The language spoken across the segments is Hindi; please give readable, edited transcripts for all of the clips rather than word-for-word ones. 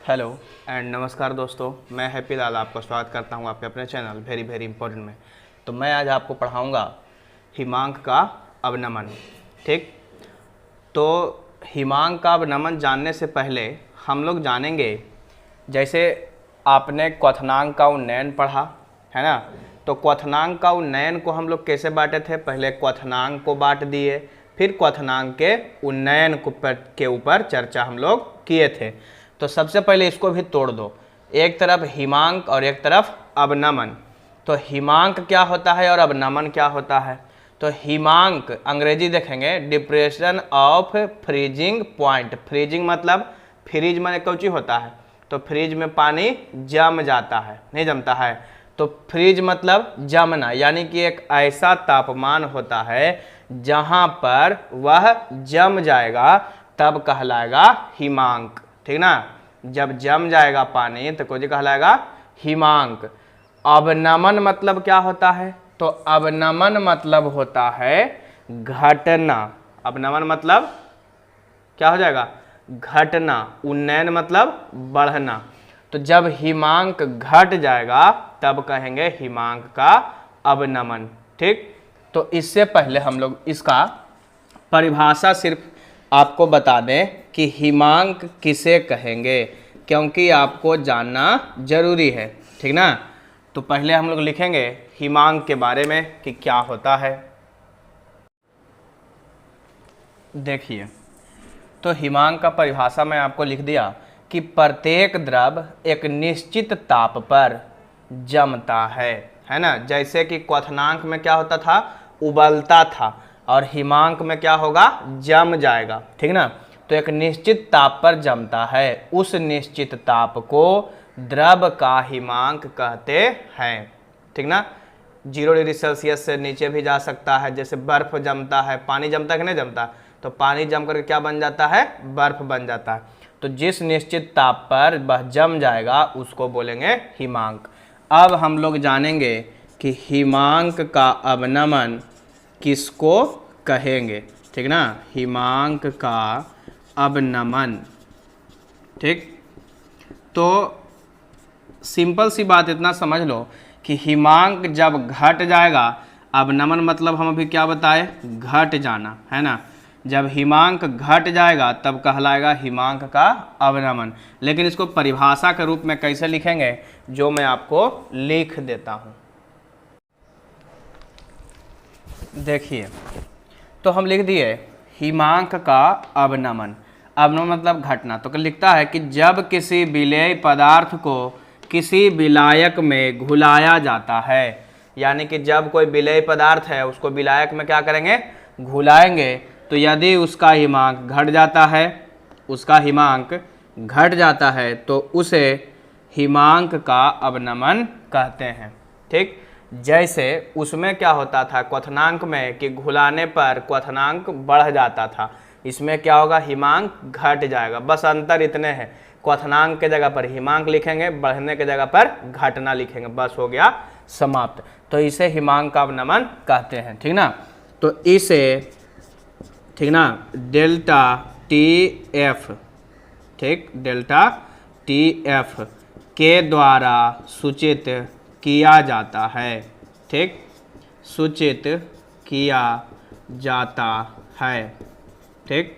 हेलो एंड नमस्कार दोस्तों, मैं हैप्पी लाल आपका स्वागत करता हूं आपके अपने चैनल वेरी वेरी इंपॉर्टेंट में। तो मैं आज आपको पढ़ाऊंगा हिमांक का अवनमन। ठीक, तो हिमांक का अवनमन जानने से पहले हम लोग जानेंगे, जैसे आपने क्वथनांक का उन्नयन पढ़ा है ना। तो क्वथनांक का उन्नयन को हम लोग कैसे बांटे थे? पहले क्वथनांक को बांट दिए, फिर क्वथनांक के उन्नयन के ऊपर चर्चा हम लोग किए थे। तो सबसे पहले इसको भी तोड़ दो, एक तरफ हिमांक और एक तरफ अवनमन। तो हिमांक क्या होता है और अवनमन क्या होता है? तो हिमांक अंग्रेजी देखेंगे, depression of freezing point. Freezing मतलब फ्रीज में कौची होता है? तो फ्रीज में पानी जम जाता है, नहीं जमता है। तो फ्रीज मतलब जमना, यानी कि एक ऐसा तापमान होता है जहां पर वह जम जाएगा, तब कहलाएगा हिमांक। ठीक ना, जब जम जाएगा पानी तो कौन कहलाएगा? हिमांक। अवनमन मतलब क्या होता है? तो अवनमन मतलब होता है घटना। अवनमन मतलब क्या हो जाएगा? घटना। उन्नयन मतलब बढ़ना। तो जब हिमांक घट जाएगा तब कहेंगे हिमांक का अवनमन। ठीक, तो इससे पहले हम लोग इसका परिभाषा सिर्फ आपको बता दें कि हिमांक किसे कहेंगे, क्योंकि आपको जानना जरूरी है। ठीक ना, तो पहले हम लोग लिखेंगे हिमांक के बारे में कि क्या होता है। देखिए, तो हिमांक का परिभाषा मैं आपको लिख दिया कि प्रत्येक द्रव एक निश्चित ताप पर जमता है ना। जैसे कि क्वथनांक में क्या होता था? उबलता था, और हिमांक में क्या होगा? जम जाएगा। ठीक ना, तो एक निश्चित ताप पर जमता है, उस निश्चित ताप को द्रव का हिमांक कहते हैं। ठीक ना, 0 डिग्री सेल्सियस से नीचे भी जा सकता है। जैसे बर्फ जमता है, पानी जमता है कि नहीं जमता? तो पानी जम करके क्या बन जाता है? बर्फ बन जाता है। तो जिस निश्चित ताप पर वह जम जाएगा उसको बोलेंगे हिमांक। अब हम लोग जानेंगे कि हिमांक का अवनमन किसको कहेंगे। ठीक ना, हिमांक का अवनमन। ठीक, तो सिंपल सी बात इतना समझ लो कि हिमांक जब घट जाएगा, अवनमन मतलब हम अभी क्या बताए? घट जाना, है ना। जब हिमांक घट जाएगा तब कहलाएगा हिमांक का अवनमन। लेकिन इसको परिभाषा के रूप में कैसे लिखेंगे, जो मैं आपको लिख देता हूं। देखिए, तो हम लिख दिए हिमांक का अवनमन। अवनमन मतलब घटना। तो लिखता है कि जब किसी विलेय पदार्थ को किसी विलायक में घुलाया जाता है, यानी कि जब कोई विलेय पदार्थ है उसको विलायक में क्या करेंगे? घुलाएंगे। तो यदि उसका हिमांक घट जाता है, उसका हिमांक घट जाता है तो उसे हिमांक का अवनमन कहते हैं। ठीक, जैसे उसमें क्या होता था क्वथनांक में कि घुलाने पर क्वथनांक बढ़ जाता था, इसमें क्या होगा? हिमांक घट जाएगा। बस अंतर इतने हैं, क्वथनांक के जगह पर हिमांक लिखेंगे, बढ़ने के जगह पर घटना लिखेंगे, बस हो गया समाप्त। तो इसे हिमांक का अवनमन कहते हैं। ठीक ना, तो इसे ठीक ना डेल्टा टी एफ, ठीक, डेल्टा टी एफ के द्वारा सूचित किया जाता है। ठीक, सूचित किया जाता है। ठीक,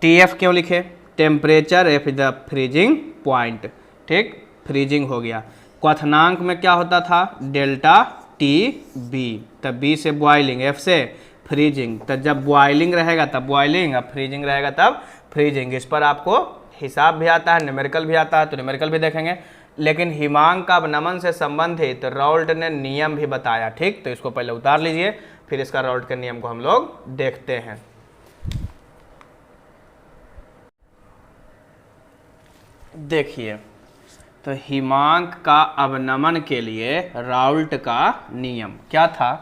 टी एफ क्यों लिखे? Temperature F is the freezing point. ठीक, फ्रीजिंग हो गया। क्वथनांक में क्या होता था? डेल्टा टी बी, तब बी से बॉइलिंग, एफ से फ्रीजिंग। तो जब बॉइलिंग रहेगा तब बॉइलिंग, अब फ्रीजिंग रहेगा तब फ्रीजिंग। इस पर आपको हिसाब भी आता है, न्यूमेरिकल भी आता है, तो न्यूमेरिकल भी देखेंगे। लेकिन हिमांक का अवनमन से संबंधित तो राउल्ट ने नियम भी बताया। ठीक, तो इसको पहले उतार लीजिए, फिर इसका राउल्ट के नियम को हम लोग देखते हैं। देखिए, तो हिमांक का अवनमन के लिए राउल्ट का नियम क्या था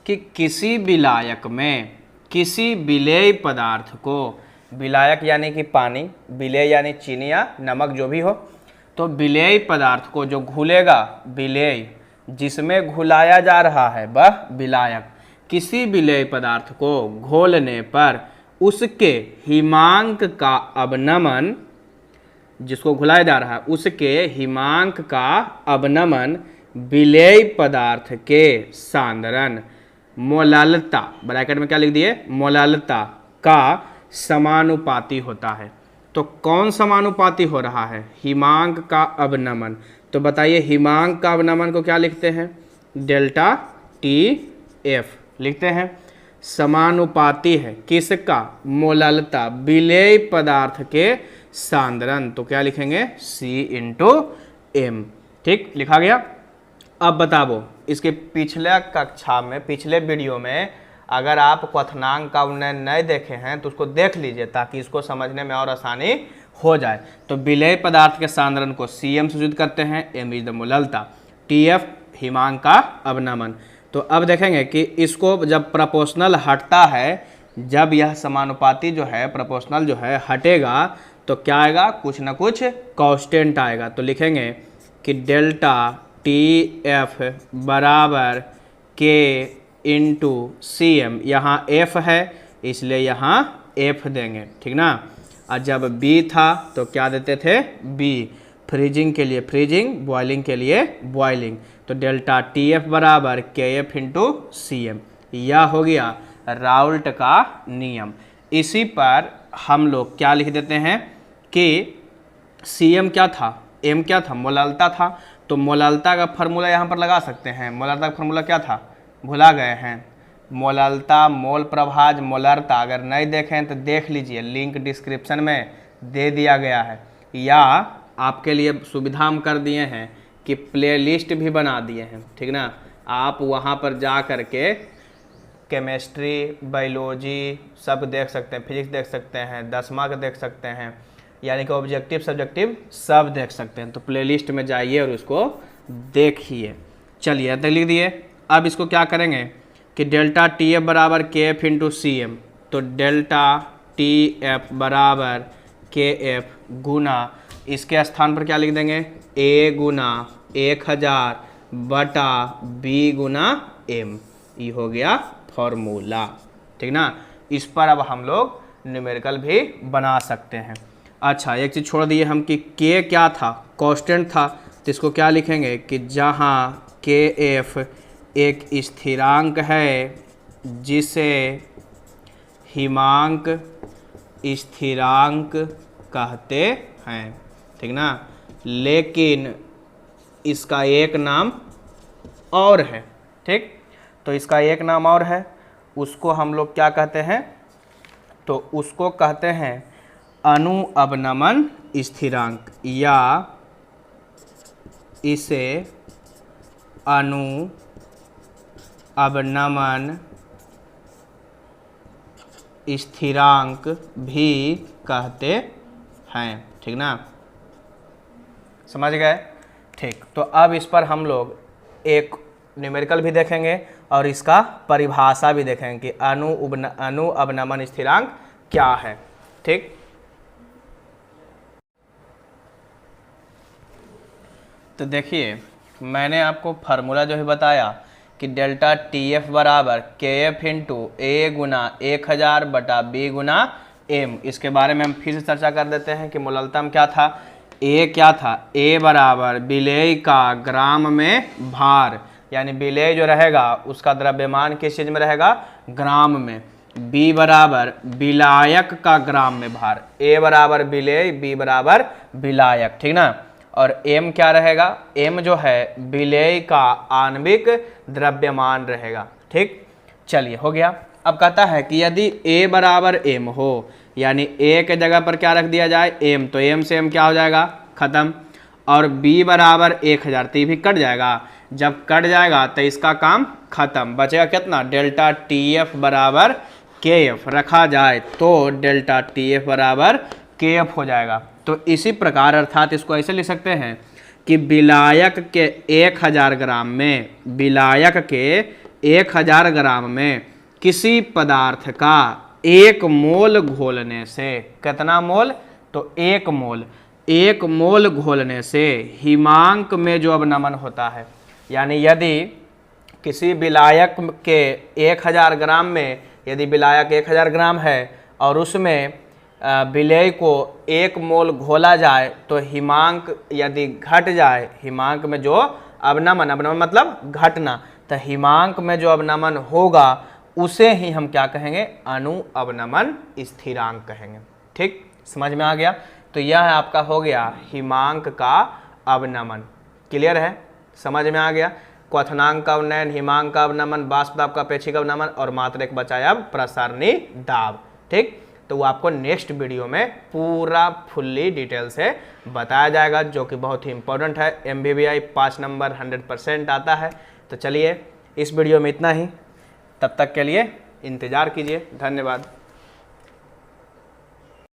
कि किसी विलायक में किसी विलेय पदार्थ को, विलायक यानी कि पानी, विलेय यानी चीनी या नमक जो भी हो, तो विलेय पदार्थ को जो घुलेगा, विलेय जिसमें घुलाया जा रहा है वह विलायक, किसी विलेय पदार्थ को घोलने पर उसके हिमांक का अवनमन जिसको घुलाया जा रहा है उसके हिमांक का अवनमन विलेय पदार्थ के सांद्रण मोलालता, ब्रैकेट में क्या लिख दिए, मोलालता का समानुपाती होता है। तो कौन समानुपाती हो रहा है, हिमांक का अवनमन। तो बताइए हिमांक का अवनमन को क्या लिखते हैं, डेल्टा टी एफ लिखते हैं। समानुपाती है किसका, मोलालता विलेय पदार्थ के सांद्रण, तो क्या लिखेंगे C इंटू एम। ठीक, लिखा गया। अब बताओ इसके पिछले कक्षा में, पिछले वीडियो में अगर आप क्वथनांक का उन्नयन नहीं देखे हैं तो उसको देख लीजिए ताकि इसको समझने में और आसानी हो जाए। तो विलेय पदार्थ के सांद्रण को Cm से सूचित करते हैं, m इज द मोलालता, Tf हिमांक का अवनमन। तो अब देखेंगे कि इसको जब प्रोपोर्शनल हटता है, जब यह समानुपाती जो है प्रोपोर्शनल जो है हटेगा तो क्या आएगा, कुछ ना कुछ कांस्टेंट आएगा। तो लिखेंगे कि डेल्टा टी एफ बराबर के इंटू सी एम, यहाँ एफ है इसलिए यहाँ एफ देंगे, ठीक ना। और जब बी था तो क्या देते थे, बी, फ्रीजिंग के लिए फ्रीजिंग, बॉइलिंग के लिए बॉइलिंग। तो डेल्टा टी एफ बराबर के एफ इंटू सी एम, यह हो गया राउल्ट का नियम। इसी पर हम लोग क्या लिख देते हैं कि सी एम क्या था, एम क्या था, मोलालता था। तो मोलालता का फार्मूला यहाँ पर लगा सकते हैं। मोलालता का फार्मूला क्या था, भुला गए हैं, मोलालता मोल प्रभाज मोलारता। अगर नहीं देखें तो देख लीजिए, लिंक डिस्क्रिप्शन में दे दिया गया है, या आपके लिए सुविधा हम कर दिए हैं कि प्लेलिस्ट भी बना दिए हैं, ठीक ना। आप वहाँ पर जा कर के केमिस्ट्री, बायोलॉजी सब देख सकते हैं, फिजिक्स देख सकते हैं, 10वां का देख सकते हैं, यानी कि ऑब्जेक्टिव सब्जेक्टिव सब देख सकते हैं। तो प्लेलिस्ट में जाइए और उसको देखिए। चलिए तो लिख दिए। अब इसको क्या करेंगे कि डेल्टा टी एफ बराबर के एफ इंटू सी एम, तो डेल्टा टी एफ बराबर के एफ गुना, इसके स्थान पर क्या लिख देंगे, ए गुना 1000 बटा बी गुना एम, ये हो गया फॉर्मूला, ठीक ना। इस पर अब हम लोग न्यूमेरिकल भी बना सकते हैं। अच्छा, एक चीज़ छोड़ दिए हम कि के क्या था, कांस्टेंट था, तो इसको क्या लिखेंगे कि जहाँ के एफ एक स्थिरांक है जिसे हिमांक स्थिरांक कहते हैं, ठीक ना, लेकिन इसका एक नाम और है, ठीक। तो इसका एक नाम और है, उसको हम लोग क्या कहते हैं, तो उसको कहते हैं अणु अवनमन स्थिरांक, या इसे अणु अवनमन स्थिरांक भी कहते हैं, ठीक ना, समझ गए। ठीक, तो अब इस पर हम लोग एक न्यूमेरिकल भी देखेंगे और इसका परिभाषा भी देखेंगे कि अणु अवनमन स्थिरांक क्या है, ठीक। तो देखिए मैंने आपको फार्मूला जो है बताया कि डेल्टा टी एफ बराबर के एफ इंटू ए गुना 1000 बटा बी गुना एम। इसके बारे में हम फिर से चर्चा कर देते हैं कि मोलालता में क्या था, ए क्या था, ए बराबर विलेय का ग्राम में भार, यानी विलेय जो रहेगा उसका द्रव्यमान किस चीज़ में रहेगा, ग्राम में। बी बराबर विलायक का ग्राम में भार, ए बराबर विलेय, बी बराबर विलायक, ठीक ना। और एम क्या रहेगा, एम जो है विलेय का आणविक द्रव्यमान रहेगा, ठीक। चलिए हो गया। अब कहता है कि यदि ए बराबर एम हो, यानी ए के जगह पर क्या रख दिया जाए, एम, तो एम से एम क्या हो जाएगा, खत्म। और बी बराबर 1000, तो ये भी कट जाएगा। जब कट जाएगा तो इसका काम खत्म, बचेगा कितना, डेल्टा टी एफ बराबर के एफ रखा जाए तो डेल्टा टी एफ बराबर के एफ हो जाएगा। तो इसी प्रकार अर्थात इसको ऐसे लिख सकते हैं कि विलायक के 1000 ग्राम में, विलायक के 1000 ग्राम में किसी पदार्थ का 1 मोल घोलने से, कितना मोल, तो 1 मोल, 1 मोल घोलने से हिमांक में जो अवनमन होता है, यानी यदि किसी विलायक के 1000 ग्राम में, यदि विलायक 1000 ग्राम है और उसमें विलेय को 1 मोल घोला जाए तो हिमांक यदि घट जाए, हिमांक में जो अवनमन, अवनमन मतलब घटना, तो हिमांक में जो अवनमन होगा उसे ही हम क्या कहेंगे, अणु अवनमन स्थिरांक कहेंगे। ठीक, समझ में आ गया। तो यह आपका हो गया हिमांक का अवनमन। क्लियर है, समझ में आ गया। क्वथनांक का अवनयन, हिमांक का अवनमन, वाष्प दाब का अपेक्षिक अवनमन और मात्र एक बचा अब प्रसारणी दाब। ठीक, तो वो आपको नेक्स्ट वीडियो में पूरा फुल्ली डिटेल से बताया जाएगा, जो कि बहुत ही इंपॉर्टेंट है। MVVI 5 नंबर 100% आता है। तो चलिए इस वीडियो में इतना ही, तब तक के लिए इंतज़ार कीजिए। धन्यवाद।